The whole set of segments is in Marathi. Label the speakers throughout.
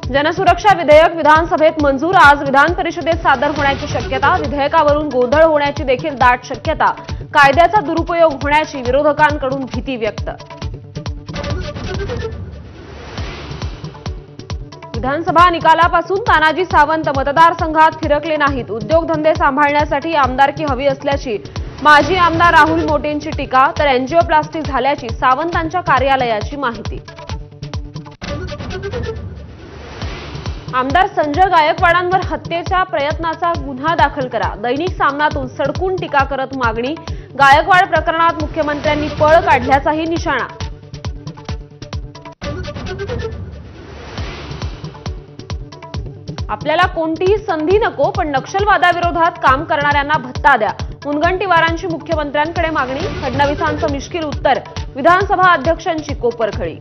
Speaker 1: जनसुरक्षा विधेयक विधानसभेत मंजूर। आज विधान परिषदेत सादर होण्याची शक्यता। विधेयकावरून गोंधळ होण्याची देखील दाट शक्यता। कायद्याचा दुरुपयोग होण्याची विरोधकांकडून भीती व्यक्त। विधानसभा निकालापासून तानाजी सावंत मतदारसंघात फिरकले नाहीत। उद्योगधंदे सांभाळण्यासाठी आमदारकी हवी असल्याची माजी आमदार राहुल मोटेंची टीका, तर एंजिओप्लास्टी झाल्याची सावंतांच्या कार्यालयाची माहिती। आमदार संजय गायकवाडांवर हत्येच्या प्रयत्नाचा गुन्हा दाखल करा। दैनिक सामनातून सडकून टीका करत मागणी। गायकवाड प्रकरणात मुख्यमंत्र्यांनी पळ काढल्याचाही निशाणा। आपल्याला कोणतीही संधी नको, पण नक्षलवादाविरोधात काम करणाऱ्यांना भत्ता द्या। मुनगंटीवारांची मुख्यमंत्र्यांकडे मागणी। फडणवीसांचं मिश्किल उत्तर। विधानसभा अध्यक्षांची कोपरखळी।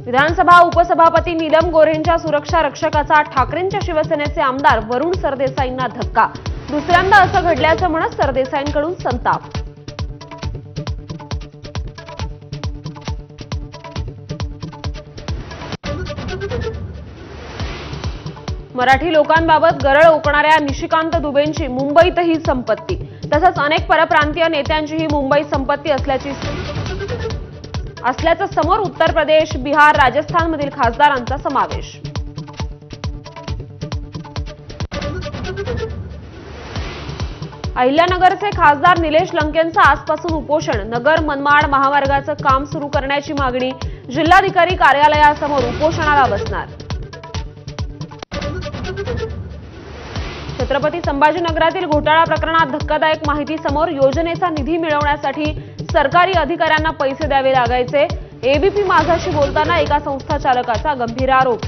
Speaker 1: विधानसभा उपसभापती नीलम गोऱ्हेंच्या सुरक्षा रक्षकाचा ठाकरेंच्या शिवसेनेचे आमदार वरुण सरदेसाईंना धक्का। दुसऱ्यांदा असं घडल्याचं म्हणत सरदेसाईंकडून संताप। मराठी लोकांबाबत गरळ ओकणाऱ्या निशिकांत दुबेंची मुंबईतही संपत्ती, तसंच अनेक परप्रांतीय नेत्यांचीही मुंबईत संपत्ती असल्याचं समोर। उत्तर प्रदेश, बिहार, राजस्थानमधील खासदारांचा समावेश। अहिल्यानगरचे खासदार निलेश लंकेंचं आजपासून उपोषण। नगर मनमाड महामार्गाचं काम सुरू करण्याची मागणी। जिल्हाधिकारी कार्यालयासमोर उपोषणाला बसणार। छत्रपती संभाजीनगरातील घोटाळा प्रकरणात धक्कादायक माहिती समोर। योजनेचा निधी मिळवण्यासाठी सरकारी अधिकाऱ्यांना पैसे द्यावे लागायचे। एबीपी माझाशी बोलताना एका संस्था चालकाचा गंभीर आरोप।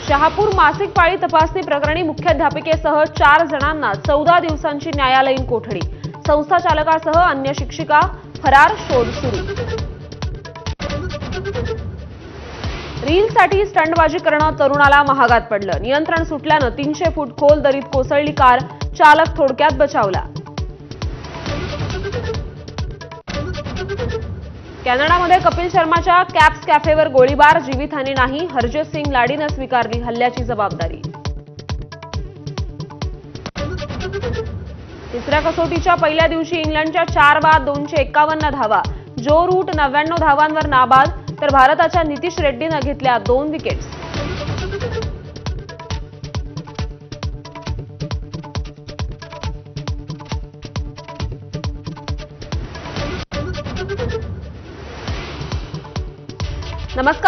Speaker 1: शहापूर मासिक पाळी तपासणी प्रकरणी मुख्याध्यापिकेसह 4 जणांना 14 दिवसांची न्यायालयीन कोठडी। संस्था चालकासह अन्य शिक्षिका फरार, शोध सुरू। रीलसाठी स्टंटबाजी करणं तरुणाला महागात पडलं। नियंत्रण सुटल्यानं 300 फूट खोल दरीत कोसळली कार। चालक थोडक्यात बचावला। कॅनडामध्ये कपिल शर्माच्या कॅप्स कॅफेवर गोळीबार। जीवितहानी नाही। हरजित सिंग लाडीनं स्वीकारली हल्ल्याची जबाबदारी। तिसऱ्या कसोटीच्या पहिल्या दिवशी इंग्लंडच्या 4 बाद 251 धावा। जो रूट 99 धावांवर नाबाद, तर भारताच्या नितीश रेड्डीनं घेतल्या 2 विकेट्स। नमस्कार।